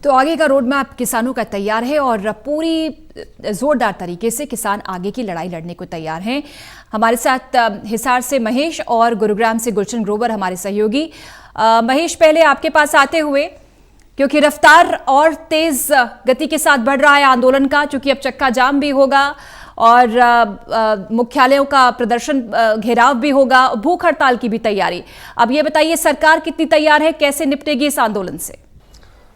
तो आगे का रोड मैप किसानों का तैयार है और पूरी जोरदार तरीके से किसान आगे की लड़ाई लड़ने को तैयार हैं। हमारे साथ हिसार से महेश और गुरुग्राम से गुलशन ग्रोवर हमारे सहयोगी। महेश, पहले आपके पास आते हुए, क्योंकि रफ्तार और तेज गति के साथ बढ़ रहा है आंदोलन का, क्योंकि अब चक्का जाम भी होगा और मुख्यालयों का प्रदर्शन घेराव भी होगा, भूख हड़ताल की भी तैयारी। अब ये बताइए, सरकार कितनी तैयार है, कैसे निपटेगी इस आंदोलन से?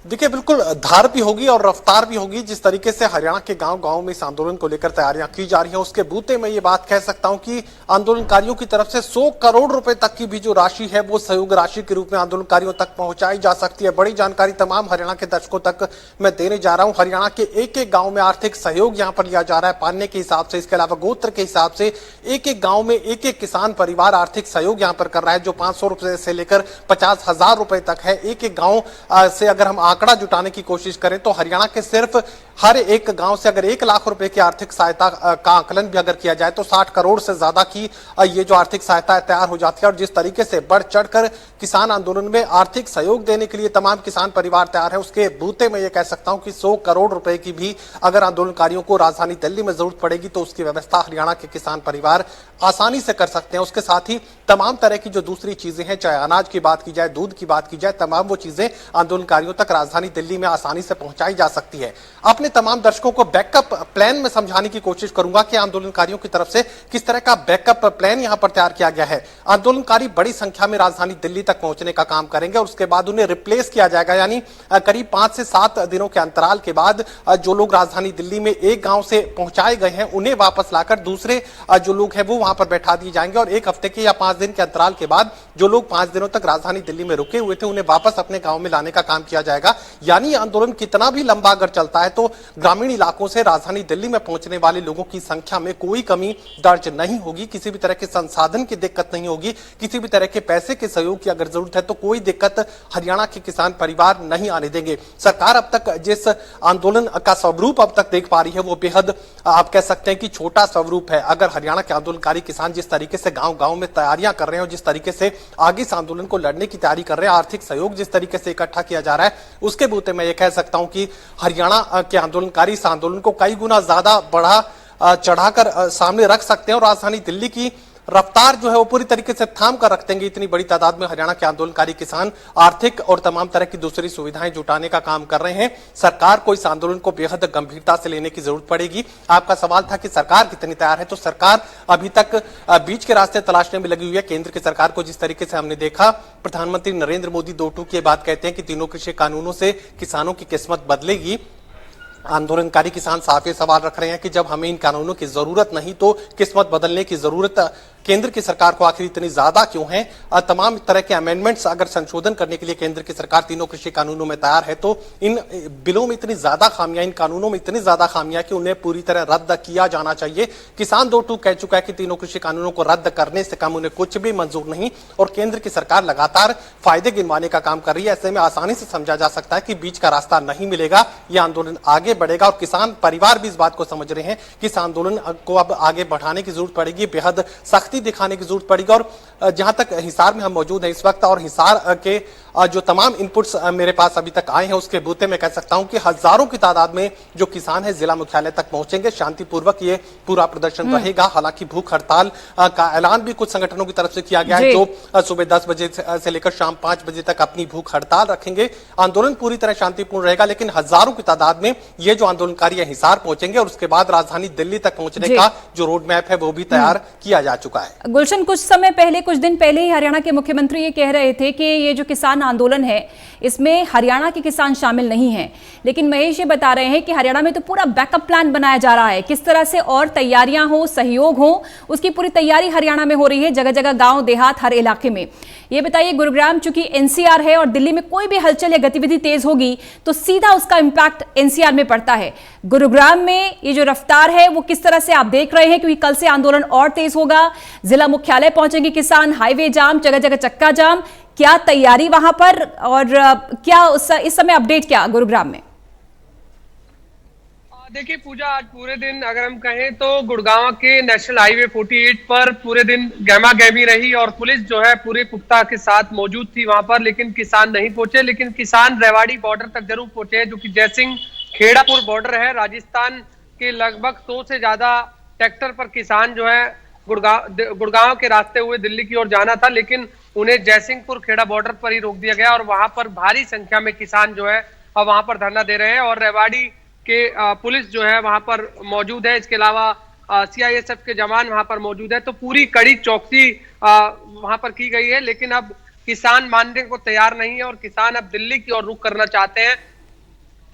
देखिए, बिल्कुल धार भी होगी और रफ्तार भी होगी। जिस तरीके से हरियाणा के गांव-गांव में इस आंदोलन को लेकर तैयारियां की जा रही हैं, उसके बूते में ये बात कह सकता हूं कि आंदोलनकारियों की तरफ से 100 करोड़ रुपए तक की भी जो राशि है वो सहयोग राशि के रूप में आंदोलनकारियों तक पहुंचाई जा सकती है। बड़ी जानकारी तमाम हरियाणा के दर्शकों तक मैं देने जा रहा हूं। हरियाणा के एक एक गाँव में आर्थिक सहयोग यहाँ पर लिया जा रहा है पाने के हिसाब से। इसके अलावा गोत्र के हिसाब से एक एक गाँव में एक एक किसान परिवार आर्थिक सहयोग यहाँ पर कर रहा है, जो 500 रुपए से लेकर 50,000 रुपए तक है। एक एक गाँव से अगर हम आंकड़ा जुटाने की कोशिश करें तो हरियाणा के सिर्फ हर एक गांव से अगर 1 लाख रुपए की आर्थिक सहायता का आकलन भी अगर किया जाए तो 60 करोड़ से ज्यादा की ये जो आर्थिक सहायता तैयार हो जाती है। और जिस तरीके से बढ़ चढ़कर किसान आंदोलन में आर्थिक सहयोग देने के लिए तमाम किसान परिवार तैयार है, उसके बूते में ये कह सकता हूं कि 100 करोड़ रुपए की भी अगर आंदोलनकारियों को राजधानी दिल्ली में जरूरत पड़ेगी तो उसकी व्यवस्था हरियाणा के किसान परिवार आसानी से कर सकते हैं। उसके साथ ही तमाम तरह की जो दूसरी चीजें हैं, चाहे अनाज की बात की जाए, दूध की बात की जाए, तमाम वो चीजें आंदोलनकारियों तक राजधानी दिल्ली में आसानी से पहुंचाई जा सकती है। अपने तमाम दर्शकों को बैकअप प्लान में समझाने की कोशिश करूंगा कि आंदोलनकारियों की तरफ से किस तरह का बैकअप प्लान यहां पर तैयार किया गया है। आंदोलनकारी बड़ी संख्या में राजधानी दिल्ली तक पहुंचने का काम करेंगे और उसके बाद उन्हें रिप्लेस किया जाएगा, यानी करीब 5 से 7 दिनों के अंतराल के बाद जो लोग राजधानी दिल्ली में एक गांव से पहुंचाए गए हैं उन्हें वापस लाकर दूसरे जो लोग हैं वो वहां पर बैठा दिए जाएंगे। और 1 हफ्ते के या 5 दिन के अंतराल के बाद जो लोग 5 दिनों तक राजधानी दिल्ली में रुके हुए थे उन्हें वापस अपने गांव में लाने का काम किया जाएगा। यानी आंदोलन कितना भी लंबा अगर चलता है तो ग्रामीण इलाकों से राजधानी दिल्ली में पहुंचने वाले लोगों की संख्या में कोई कमी दर्ज नहीं होगी। किसी भी तरह के संसाधन की दिक्कत नहीं होगी, किसी भी तरह के पैसे के सहयोग की अगर जरूरत है तो कोई दिक्कत हरियाणा के किसान परिवार नहीं आने देंगे। सरकार अब तक जिस आंदोलन का स्वरूप अब तक देख पा रही है वो बेहद आप कह सकते हैं कि छोटा स्वरूप है। अगर हरियाणा के आंदोलनकारी किसान जिस तरीके से गांव-गांव में तैयारियां कर रहे हैं और जिस तरीके से आगे इस आंदोलन को लड़ने की तैयारी कर रहे हैं, आर्थिक सहयोग जिस तरीके से इकट्ठा किया जा रहा है, उसके बूते मैं ये कह सकता हूं कि हरियाणा के आंदोलनकारी इस आंदोलन को कई गुना ज्यादा बढ़ा चढ़ाकर सामने रख सकते हैं और राजधानी दिल्ली की रफ्तार जो है वो पूरी तरीके से थाम कर रख देंगे। इतनी बड़ी तादाद में हरियाणा के आंदोलनकारी किसान आर्थिक और तमाम तरह की दूसरी सुविधाएं जुटाने का काम कर रहे हैं। सरकार को इस आंदोलन को बेहद गंभीरता से लेने की जरूरत पड़ेगी। आपका सवाल था कि सरकार कितनी तैयार है, तो सरकार अभी तक बीच के रास्ते तलाशने में लगी हुई है। केंद्र की सरकार को जिस तरीके से हमने देखा, प्रधानमंत्री नरेंद्र मोदी 2 टूक की बात कहते हैं कि तीनों कृषि कानूनों से किसानों की किस्मत बदलेगी। आंदोलनकारी किसान साफ ये सवाल रख रहे हैं कि जब हमें इन कानूनों की जरूरत नहीं तो किस्मत बदलने की जरूरत केंद्र की सरकार को आखिर इतनी ज्यादा क्यों है? तमाम तरह के अमेंडमेंट्स अगर संशोधन करने के लिए केंद्र की सरकार तीनों कृषि कानूनों में तैयार है तो इन बिलों में इतनी ज्यादा खामियां, इन कानूनों में इतनी ज्यादा खामियां कि उन्हें पूरी तरह रद्द किया जाना चाहिए। किसान 2 टूक कह चुका है कि तीनों कृषि कानूनों को रद्द करने से कम उन्हें कुछ भी मंजूर नहीं, और केंद्र की सरकार लगातार फायदे गिनवाने का काम कर रही है। ऐसे में आसानी से समझा जा सकता है कि बीच का रास्ता नहीं मिलेगा, यह आंदोलन आगे बढ़ेगा और किसान परिवार भी इस बात को समझ रहे हैं कि इस आंदोलन को अब आगे बढ़ाने की जरूरत पड़ेगी, बेहद सख्ती दिखाने की जरूरत पड़ेगी। और जहां तक हिसार में हम मौजूद हैं इस वक्त और हिसार के जो तमाम इनपुट्स मेरे पास अभी तक आए हैं उसके बूते में कह सकता हूं कि हजारों की तादाद में जो किसान है जिला मुख्यालय तक पहुंचेंगे। शांतिपूर्वक ये पूरा प्रदर्शन रहेगा। हालांकि भूख हड़ताल का ऐलान भी कुछ संगठनों की तरफ से किया गया है, जो सुबह 10 बजे से लेकर शाम 5 बजे तक अपनी भूख हड़ताल रखेंगे। आंदोलन पूरी तरह शांतिपूर्ण रहेगा, लेकिन हजारों की तादाद में ये जो आंदोलनकारी हिसार पहुंचेंगे और उसके बाद राजधानी दिल्ली तक पहुंचने का जो रोड मैप है वो भी तैयार किया जा चुका है। गुलशन, कुछ दिन पहले ही हरियाणा के मुख्यमंत्री ये कह रहे थे कि ये जो किसान आंदोलन है इसमें हरियाणा के किसान शामिल नहीं हैं, लेकिन महेश ये बता रहे हैं कि हरियाणा में तो पूरा बैकअप प्लान बनाया जा रहा है। किस तरह से और तैयारियां हो, सहयोग हो, उसकी पूरी तैयारी हरियाणा में हो रही है, जगह जगह गांव देहात हर इलाके में। ये बताइए, गुरुग्राम चूंकि एनसीआर है और दिल्ली में कोई भी हलचल या गतिविधि तेज होगी तो सीधा उसका इंपैक्ट एनसीआर में पड़ता है। गुरुग्राम में ये जो रफ्तार है वो किस तरह से आप देख रहे हैं, क्योंकि कल से आंदोलन और तेज होगा, जिला मुख्यालय पहुंचेंगे किसान, हाईवे जाम, जगह जगह चक्का जाम, क्या तैयारी वहां पर और क्या इस समय अपडेट क्या गुरुग्राम में? देखिए पूजा, आज पूरे दिन अगर हम कहें तो गुड़गांव के नेशनल हाईवे 48 पर पूरे दिन गहमा गहमी रही और पुलिस जो है पूरे पुख्ता के साथ मौजूद थी वहां पर, लेकिन किसान नहीं पहुंचे। लेकिन किसान रेवाड़ी बॉर्डर तक जरूर पहुंचे, जो कि जयसिंह खेड़ापुर बॉर्डर है। राजस्थान के लगभग 100 से ज्यादा ट्रैक्टर पर किसान जो है गुड़गांव के रास्ते हुए दिल्ली की ओर जाना था, लेकिन उन्हें जयसिंहपुर खेड़ा बॉर्डर पर ही रोक दिया गया और वहां पर भारी संख्या में किसान जो है अब वहां पर धरना दे रहे हैं और रेवाड़ी के पुलिस जो है वहां पर मौजूद है। इसके अलावा सीआईएसएफ के जवान वहां पर मौजूद है। तो पूरी कड़ी चौकसी वहां पर की गई है, लेकिन अब किसान मानने को तैयार नहीं है और किसान अब दिल्ली की ओर रुख करना चाहते हैं।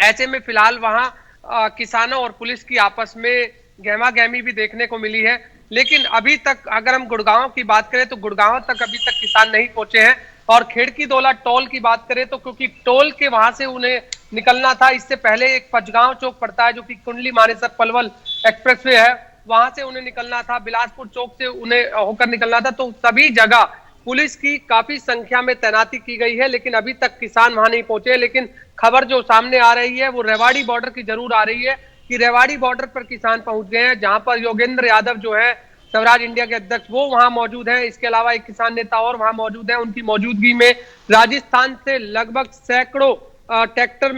ऐसे में फिलहाल वहां किसानों और पुलिस की आपस में गहमा गहमी भी देखने को मिली है। लेकिन अभी तक अगर हम गुड़गांव की बात करें तो गुड़गांव तक अभी तक किसान नहीं पहुंचे हैं। और खेड़की दोला टोल की बात करें तो क्योंकि टोल के वहां से उन्हें निकलना था, इससे पहले एक पचगांव चौक पड़ता है जो कि कुंडली मानेसर पलवल एक्सप्रेसवे है, वहां से उन्हें निकलना था। बिलासपुर चौक से उन्हें होकर निकलना था। तो सभी जगह पुलिस की काफी संख्या में तैनाती की गई है, लेकिन अभी तक किसान वहां नहीं पहुंचे। लेकिन खबर जो सामने आ रही है वो रेवाड़ी बॉर्डर की जरूर आ रही है कि रेवाड़ी बॉर्डर पर किसान पहुंच गए हैं, जहां पर योगेंद्र यादव जो है स्वराज इंडिया के अध्यक्ष वो वहां मौजूद हैं। इसके अलावा एक किसान नेता और वहां मौजूद है। उनकी मौजूदगी में राजस्थान से लगभग सैकड़ों ट्रैक्टर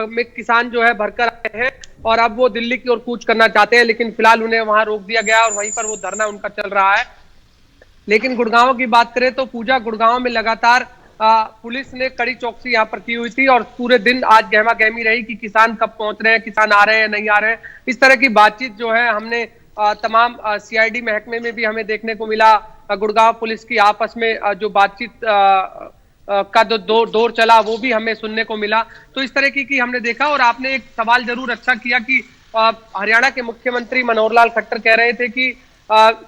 में किसान जो है भरकर आए हैं और अब वो दिल्ली की ओर कूच करना चाहते हैं, लेकिन फिलहाल उन्हें वहां रोक दिया गया और वहीं पर वो धरना उनका चल रहा है। लेकिन गुड़गांव की बात करें तो पूजा, गुड़गांव में लगातार पुलिस ने कड़ी चौकसी यहाँ पर की हुई थी और पूरे दिन आज गहमा गहमी रही कि किसान कब पहुंच रहे हैं, किसान आ रहे हैं नहीं आ रहे हैं। इस तरह की बातचीत जो है हमने तमाम सीआईडी महकमे में भी हमें देखने को मिला। गुड़गांव पुलिस की आपस में जो बातचीत का दौर चला वो भी हमें सुनने को मिला। तो इस तरह की हमने देखा। और आपने एक सवाल जरूर अच्छा किया कि हरियाणा के मुख्यमंत्री मनोहर लाल खट्टर कह रहे थे कि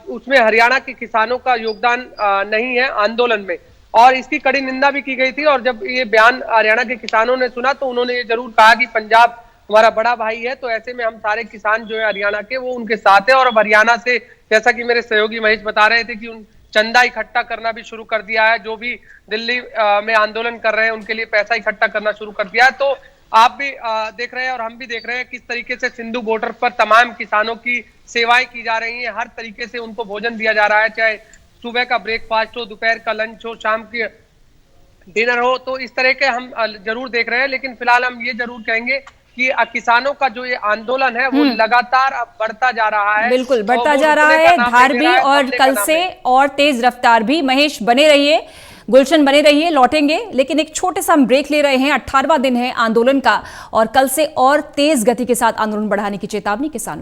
उसमें हरियाणा के किसानों का योगदान नहीं है आंदोलन में, और इसकी कड़ी निंदा भी की गई थी। और जब ये बयान हरियाणा के किसानों ने सुना तो उन्होंने ये जरूर कहा कि पंजाब हमारा बड़ा भाई है, तो ऐसे में हम सारे किसान जो है हरियाणा के वो उनके साथ है। और अब हरियाणा से, जैसा कि मेरे सहयोगी महेश बता रहे थे, कि उन चंदा इकट्ठा करना भी शुरू कर दिया है। जो भी दिल्ली में आंदोलन कर रहे हैं उनके लिए पैसा इकट्ठा करना शुरू कर दिया है। तो आप भी देख रहे हैं और हम भी देख रहे हैं किस तरीके से सिंधु बॉर्डर पर तमाम किसानों की सेवाएं की जा रही हैं। हर तरीके से उनको भोजन दिया जा रहा है, चाहे सुबह का ब्रेकफास्ट हो, दोपहर का लंच हो, शाम की डिनर हो। तो इस तरह के हम जरूर देख रहे हैं। लेकिन फिलहाल हम ये जरूर कहेंगे कि किसानों का जो ये आंदोलन है वो लगातार अब बढ़ता जा रहा है। बिल्कुल बढ़ता जा रहा है, धार भी, और कल से और तेज रफ्तार भी। महेश बने रहिए, गुलशन बने रहिए, लौटेंगे। लेकिन एक छोटे सा हम ब्रेक ले रहे हैं। 18वां दिन है आंदोलन का और कल से और तेज गति के साथ आंदोलन बढ़ाने की चेतावनी किसानों।